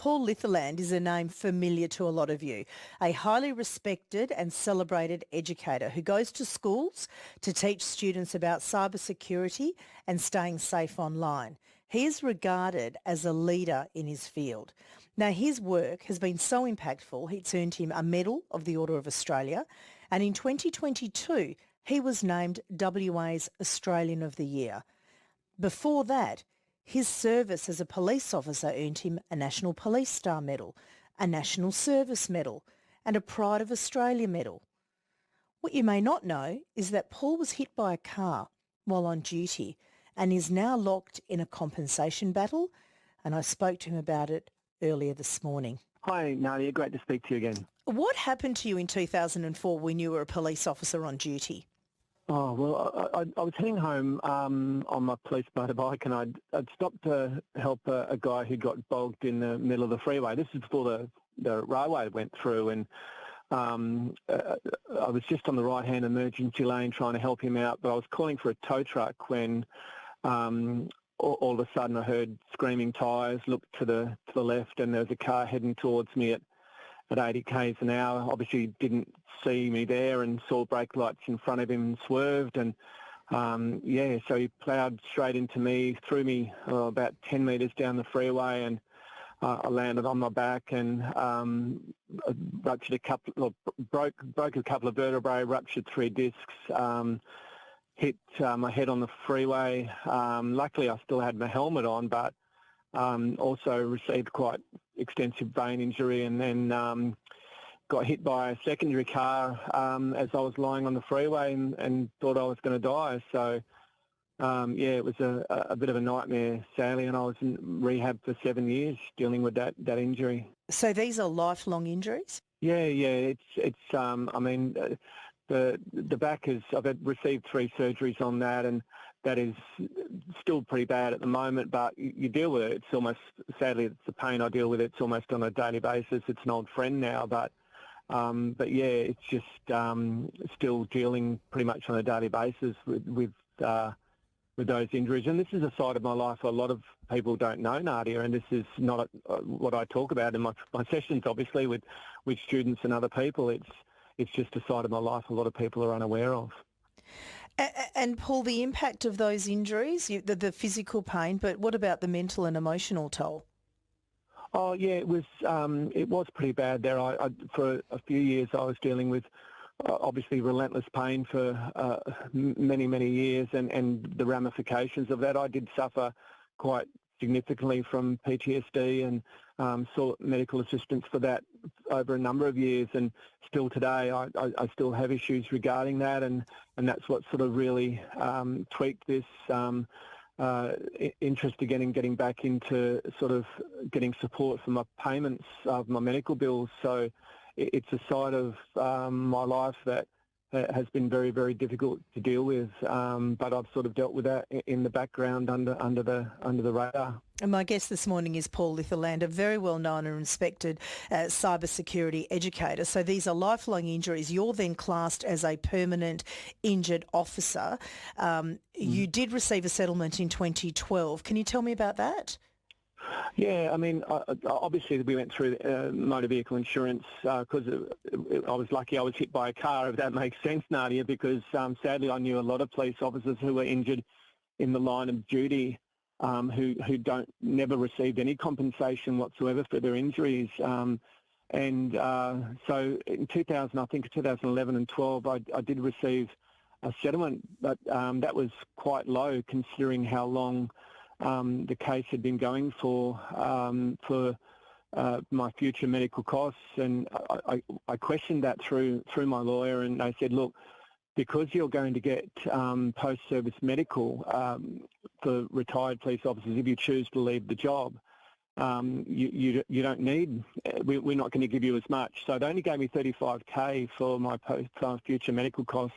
Paul Litherland is a name familiar to a lot of you, a highly respected and celebrated educator who goes to schools to teach students about cybersecurity and staying safe online. He is regarded as a leader in his field. Now, his work has been so impactful, it's earned him a Medal of the Order of Australia, and in 2022, he was named WA's Australian of the Year. Before that, his service as a police officer earned him a National Police Star Medal, a National Service Medal, and a Pride of Australia Medal. What you may not know is that Paul was hit by a car while on duty and is now locked in a compensation battle, and I spoke to him about it earlier this morning. Hi, Nadia. Great to speak to you again. What happened to you in 2004 when you were a police officer on duty? Oh, well, I was heading home on my police motorbike, and I'd stopped to help a guy who got bogged in the middle of the freeway. This is before the railway went through, and I was just on the right-hand emergency lane trying to help him out, but I was calling for a tow truck when all of a sudden I heard screaming tyres, looked to the left, and there was a car heading towards me at 80 k's an hour. Obviously didn't see me there and saw brake lights in front of him and swerved, and so he ploughed straight into me, threw me about 10 metres down the freeway, and I landed on my back and broke a couple of vertebrae, ruptured 3 discs, hit my head on the freeway. Luckily I still had my helmet on, but also received quite extensive brain injury, and then got hit by a secondary car as I was lying on the freeway and thought I was going to die. So, it was a bit of a nightmare, sadly, and I was in rehab for 7 years dealing with that injury. So these are lifelong injuries? Yeah, it's the back is, I've received 3 surgeries on that, and that is still pretty bad at the moment, but you deal with it. It's almost, sadly, it's the pain I deal with. It's almost on a daily basis. It's an old friend now, but it's just still dealing pretty much on a daily basis with those injuries. And this is a side of my life a lot of people don't know, Nadia, and this is not what I talk about in my sessions, obviously, with students and other people. It's just a side of my life a lot of people are unaware of. And Paul, the impact of those injuries, the physical pain, but what about the mental and emotional toll? Oh yeah, it was pretty bad there. I for a few years I was dealing with obviously relentless pain for many years, and the ramifications of that. I did suffer quite significantly from PTSD and sought medical assistance for that over a number of years, and still today I still have issues regarding that, and that's what sort of really tweaked this interest again in getting back into sort of getting support for my payments of my medical bills. So it's a side of my life that has been very, very difficult to deal with, but I've sort of dealt with that in the background under the radar. And my guest this morning is Paul Litherland, a very well-known and respected cybersecurity educator. So these are lifelong injuries. You're then classed as a permanent injured officer. You did receive a settlement in 2012. Can you tell me about that? Yeah, I mean, obviously we went through motor vehicle insurance because I was lucky I was hit by a car, if that makes sense, Nadia, because sadly I knew a lot of police officers who were injured in the line of duty who never received any compensation whatsoever for their injuries. So in 2011 and 12, I did receive a settlement, but that was quite low considering how long the case had been going for my future medical costs, and I questioned that through my lawyer, and they said, look, because you're going to get post-service medical for retired police officers if you choose to leave the job, you don't need, we're not going to give you as much. So they only gave me $35,000 for my future medical costs.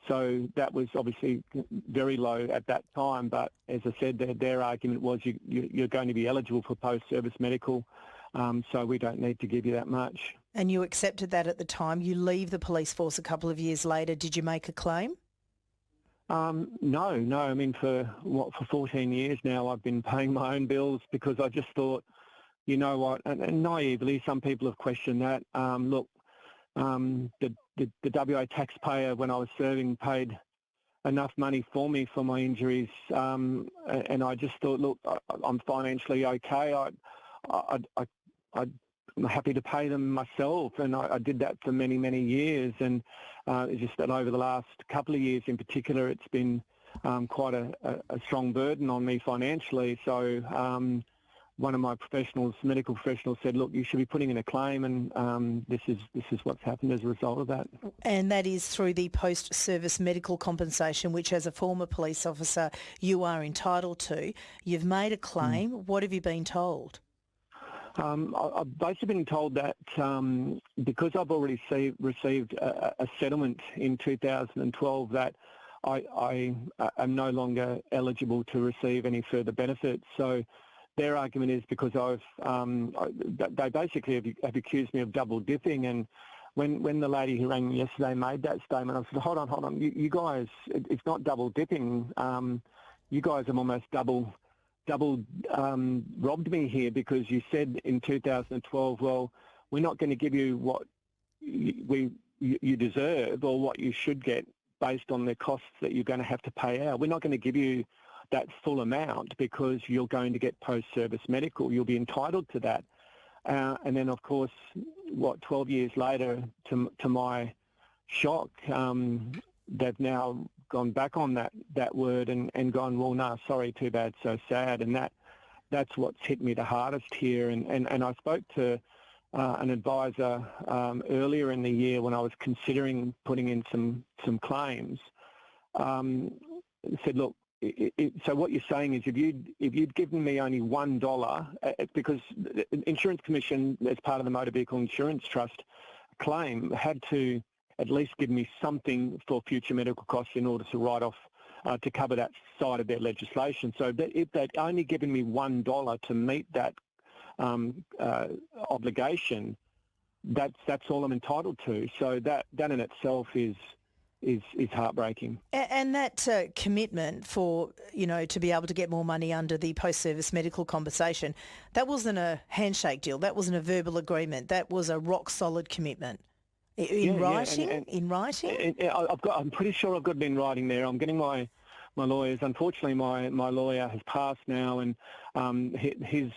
So that was obviously very low at that time, but as I said, their argument was you're going to be eligible for post-service medical, so we don't need to give you that much. And you accepted that at the time. You leave the police force a couple of years later. Did you make a claim? No. I mean, for 14 years now, I've been paying my own bills because I just thought you know what, and naively, some people have questioned that. Look, the WA taxpayer, when I was serving, paid enough money for me for my injuries, and I just thought, look, I'm financially okay. I'm happy to pay them myself, and I did that for many, many years. And it's just that over the last couple of years in particular, it's been quite a strong burden on me financially. So one of my medical professionals said, look, you should be putting in a claim, and this is what's happened as a result of that. And that is through the post-service medical compensation, which as a former police officer you are entitled to. You've made a claim. What have you been told? I've basically been told that because I've already received a settlement in 2012 that I am no longer eligible to receive any further benefits. So their argument is because they basically have accused me of double dipping. And when the lady who rang me yesterday made that statement, I said, hold on, you guys, it's not double dipping. You guys have almost double robbed me here, because you said in 2012, well, we're not going to give you what you deserve or what you should get based on the costs that you're going to have to pay out. We're not going to give you that full amount because you're going to get post-service medical. You'll be entitled to that. And then, of course, 12 years later, to my shock, they've now gone back on that word and gone, well, no, sorry, too bad, so sad. And that's what's hit me the hardest here. And I spoke to an advisor earlier in the year when I was considering putting in some claims. Said, look, so what you're saying is if you'd given me only $1, because the Insurance Commission, as part of the Motor Vehicle Insurance Trust claim, had to at least give me something for future medical costs in order to write off, to cover that side of their legislation. So that if they'd only given me $1 to meet that obligation, that's all I'm entitled to. So that in itself is heartbreaking. And that commitment for, to be able to get more money under the post-service medical compensation, that wasn't a handshake deal. That wasn't a verbal agreement. That was a rock-solid commitment. In writing? In writing? I'm pretty sure I've got it in writing there. I'm getting my lawyers. Unfortunately, my lawyer has passed now, and his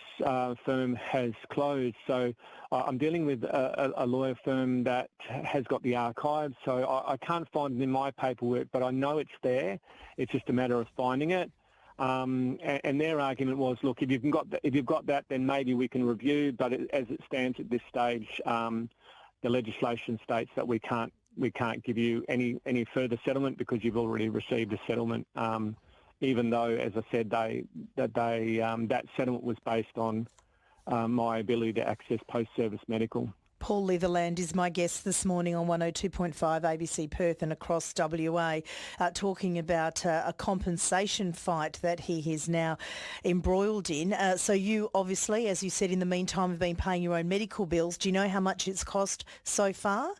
firm has closed. So I'm dealing with a lawyer firm that has got the archives. So I can't find it in my paperwork, but I know it's there. It's just a matter of finding it. And their argument was, look, if you've got that, then maybe we can review. But as it stands at this stage, the legislation states that we can't give you any further settlement because you've already received a settlement, even though, as I said, that settlement was based on my ability to access post-service medical. Paul Litherland is my guest this morning on 102.5 ABC Perth and across WA, talking about a compensation fight that he is now embroiled in. So you obviously, as you said, in the meantime, have been paying your own medical bills. Do you know how much it's cost so far?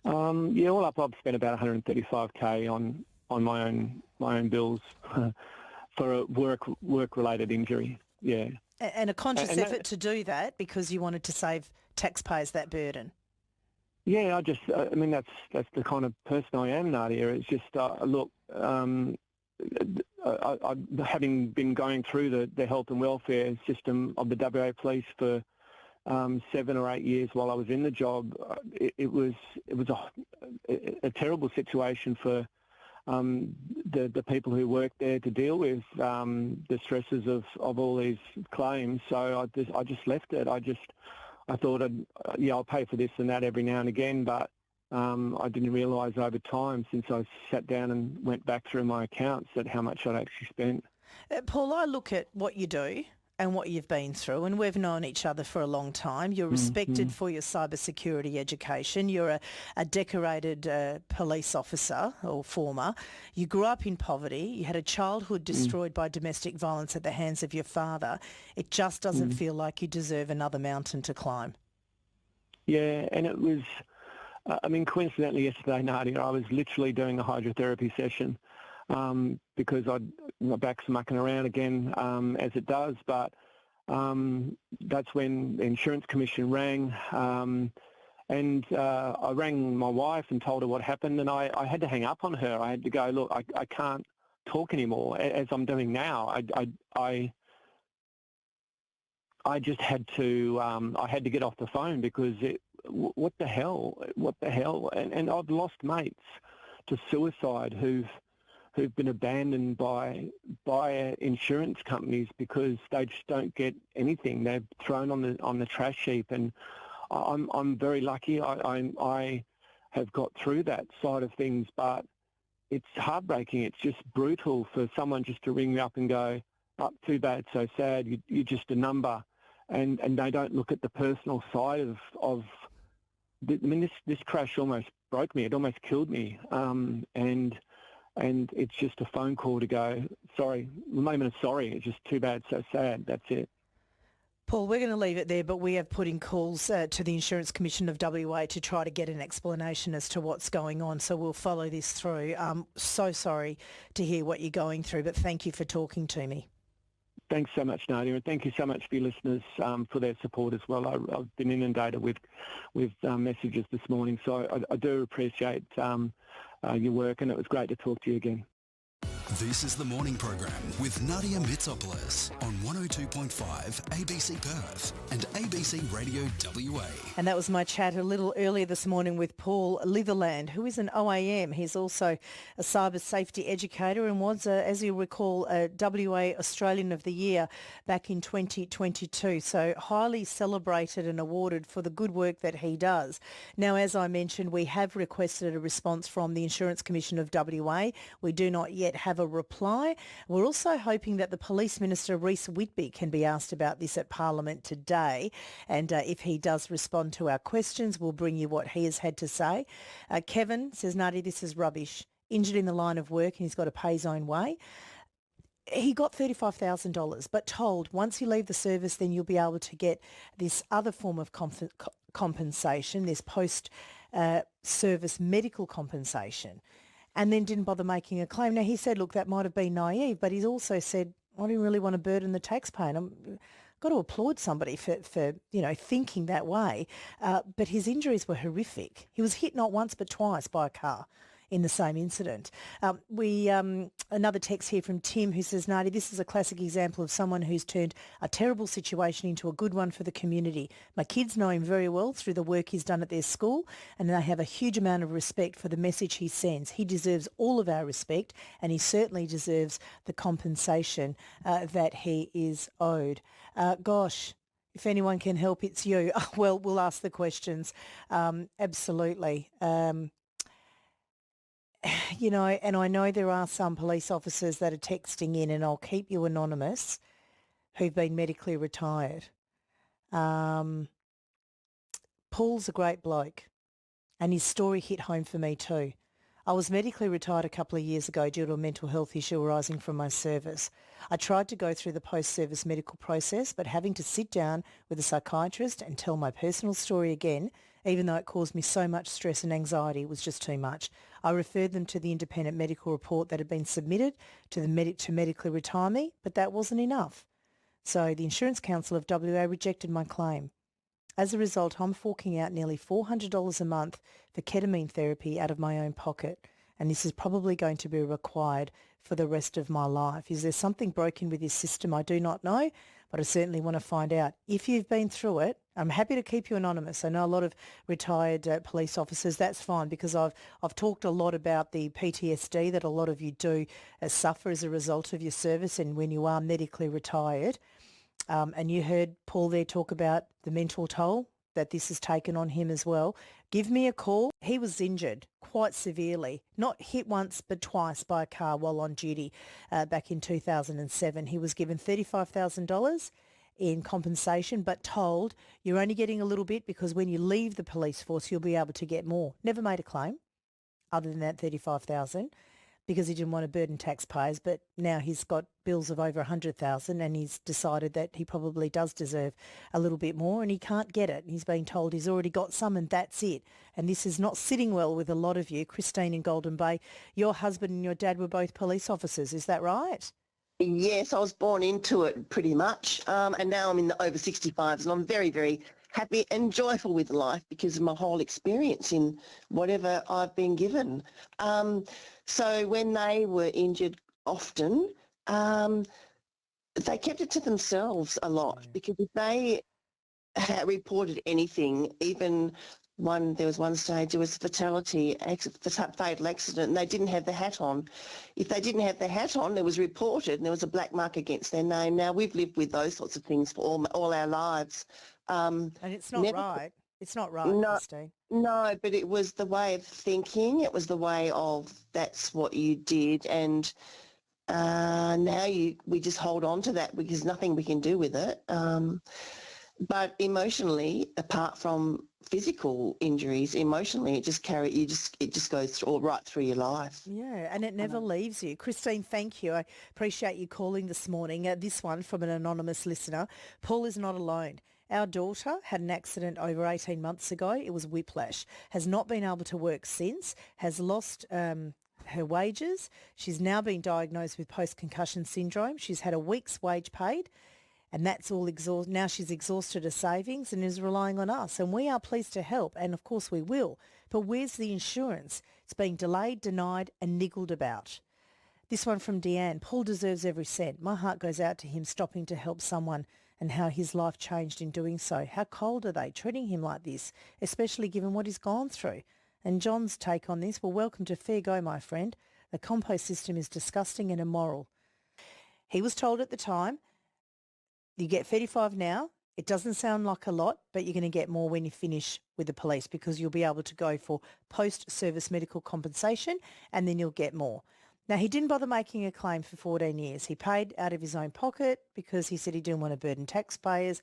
Yeah, all up, I've spent about $135K on my own bills for a work-related injury. Yeah. And a conscious effort to do that because you wanted to save taxpayers that burden. Yeah, I mean, that's the kind of person I am, Nadia. It's just, look, having been going through the health and welfare system of the WA Police for 7 or 8 years while I was in the job, it was a terrible situation for the people who work there to deal with the stresses of all these claims. So I just left it. I thought I'll pay for this and that every now and again, but I didn't realise over time, since I sat down and went back through my accounts, that how much I'd actually spent. Paul, I look at what you do and what you've been through, and we've known each other for a long time. You're respected for your cybersecurity education. You're a decorated police officer, or former. You grew up in poverty. You had a childhood destroyed by domestic violence at the hands of your father. It just doesn't feel like you deserve another mountain to climb. Yeah, and it was, coincidentally yesterday, Nadia, I was literally doing a hydrotherapy session because my back's mucking around again, as it does. But That's when the Insurance Commission rang. And I rang my wife and told her what happened, and I had to hang up on her. I had to go, look, I can't talk anymore, as I'm doing now. I just had to, I had to get off the phone because what the hell? And I've lost mates to suicide who've been abandoned by insurance companies because they just don't get anything. They're thrown on the trash heap, and I'm very lucky. I have got through that side of things, but it's heartbreaking. It's just brutal for someone just to ring me up and go, "Oh, too bad, so sad. You're just a number," and they don't look at the personal side of. I mean, this crash almost broke me. It almost killed me, and it's just a phone call to go, sorry, not even a sorry. It's just too bad, so sad. That's it. Paul, we're going to leave it there, but we have put in calls to the Insurance Commission of WA to try to get an explanation as to what's going on. So we'll follow this through. I'm so sorry to hear what you're going through, but thank you for talking to me. Thanks so much, Nadia, and thank you so much for your listeners for their support as well. I've been inundated with messages this morning, so I do appreciate your work, and it was great to talk to you again. This is the morning program with Nadia Mitsopoulos on 102.5 ABC Perth and ABC Radio WA. And that was my chat a little earlier this morning with Paul Litherland, who is an OAM. He's also a cyber safety educator and was, as you recall, a WA Australian of the Year back in 2022. So highly celebrated and awarded for the good work that he does. Now, as I mentioned, we have requested a response from the Insurance Commission of WA. We do not yet have a reply. We're also hoping that the Police Minister, Reece Whitby, can be asked about this at Parliament today. And if he does respond to our questions, we'll bring you what he has had to say. Kevin says, Nadia, this is rubbish. Injured in the line of work and he's got to pay his own way. He got $35,000, but told once you leave the service, then you'll be able to get this other form of compensation, this post-service medical compensation, and then didn't bother making a claim. Now, he said, look, that might have been naive, but he's also said, I didn't really want to burden the taxpayer. And I've got to applaud somebody for thinking that way. But his injuries were horrific. He was hit not once but twice by a car in the same incident. Another text here from Tim who says, Nadia, this is a classic example of someone who's turned a terrible situation into a good one for the community. My kids know him very well through the work he's done at their school, and they have a huge amount of respect for the message he sends. He deserves all of our respect, and he certainly deserves the compensation that he is owed. Gosh, if anyone can help, it's you. Well, we'll ask the questions. Absolutely. And I know there are some police officers that are texting in, and I'll keep you anonymous, who've been medically retired. Paul's a great bloke, and his story hit home for me too. I was medically retired a couple of years ago due to a mental health issue arising from my service. I tried to go through the post-service medical process, but having to sit down with a psychiatrist and tell my personal story again, even though it caused me so much stress and anxiety, was just too much. I referred them to the independent medical report that had been submitted to medically retire me, but that wasn't enough. So the Insurance Council of WA rejected my claim. As a result, I'm forking out nearly $400 a month for ketamine therapy out of my own pocket, and this is probably going to be required for the rest of my life. Is there something broken with this system? I do not know, but I certainly want to find out. If you've been through it, I'm happy to keep you anonymous. I know a lot of retired police officers. That's fine, because I've talked a lot about the PTSD that a lot of you do suffer as a result of your service and when you are medically retired. And you heard Paul there talk about the mental toll that this has taken on him as well. Give me a call. He was injured quite severely, not hit once but twice by a car while on duty back in 2007. He was given $35,000 in compensation, but told you're only getting a little bit because when you leave the police force, you'll be able to get more. Never made a claim other than that $35,000 because he didn't want to burden taxpayers, but now he's got bills of over $100,000 and he's decided that he probably does deserve a little bit more and he can't get it. He's being told he's already got some and that's it. And this is not sitting well with a lot of you. Christine in Golden Bay, your husband and your dad were both police officers, is that right? Yes, I was born into it pretty much, and now I'm in the over 65s, and I'm very, very happy and joyful with life because of my whole experience in whatever I've been given. So when they were injured often, um, they kept it to themselves a lot because if they had reported anything, even there was one stage, there was a fatal accident, and they didn't have the hat on. If they didn't have the hat on, it was reported, and there was a black mark against their name. Now, we've lived with those sorts of things for all our lives. And it's not Never, right. It's not right, no, Christine. no, but it was the way of thinking. It was the way of that's what you did, and now we just hold on to that because nothing we can do with it. But emotionally, apart from physical injuries, emotionally it just goes right through your life. Yeah, and it never leaves you. Christine, thank you. I appreciate you calling this morning. This one from an anonymous listener. Paul is not alone. Our daughter had an accident over 18 months ago. It was whiplash. Has not been able to work since. Has lost her wages. She's now been diagnosed with post-concussion syndrome. She's had a week's wage paid. And that's all now she's exhausted her savings and is relying on us. And we are pleased to help. And of course we will. But where's the insurance? It's being delayed, denied and niggled about. This one from Deanne. Paul deserves every cent. My heart goes out to him stopping to help someone and how his life changed in doing so. How cold are they treating him like this, especially given what he's gone through? And John's take on this, well, welcome to Fair Go, my friend. The compost system is disgusting and immoral. He was told at the time, you get 35 now. It doesn't sound like a lot, but you're going to get more when you finish with the police because you'll be able to go for post-service medical compensation and then you'll get more. Now, he didn't bother making a claim for 14 years. He paid out of his own pocket because he said he didn't want to burden taxpayers.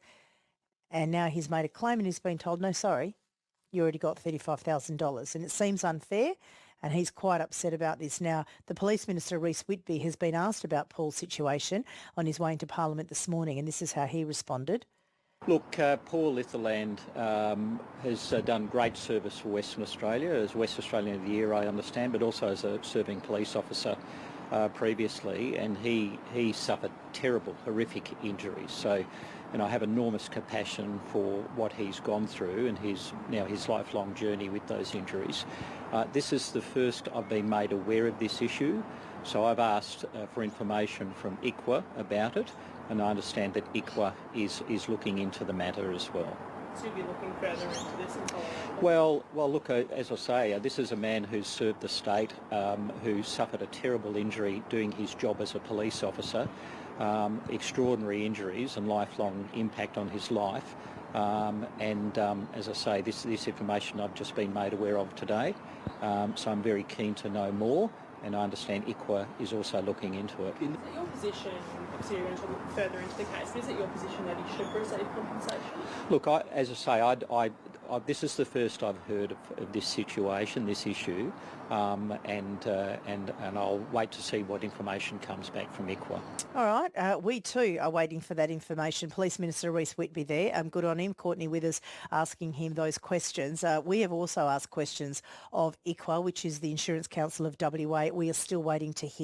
And now he's made a claim and he's been told, no, sorry, you already got $35,000. And it seems unfair. And he's quite upset about this. Now, the Police Minister, Reece Whitby, has been asked about Paul's situation on his way into Parliament this morning, and this is how he responded. Look, Paul Litherland has done great service for Western Australia, as West Australian of the Year, I understand, but also as a serving police officer previously, and he suffered terrible, horrific injuries. So, and I have enormous compassion for what he's gone through and his lifelong journey with those injuries. This is the first I've been made aware of this issue, so I've asked for information from ICWA about it, and I understand that ICWA is looking into the matter as well. So you'll be looking further into this and following up? Well, look, as I say, this is a man who's served the state, who suffered a terrible injury doing his job as a police officer, extraordinary injuries and lifelong impact on his life. As I say, this information I've just been made aware of today, so I'm very keen to know more, and I understand ICWA is also looking into it. Is it your position, obviously you're going to talk further into the case, but is it your position that he should receive compensation? Look, as I say, this is the first I've heard of this situation, this issue, and I'll wait to see what information comes back from ICWA. All right. We too are waiting for that information. Police Minister Reece Whitby there. Good on him. Courtney with us asking him those questions. We have also asked questions of ICWA, which is the Insurance Council of WA. We are still waiting to hear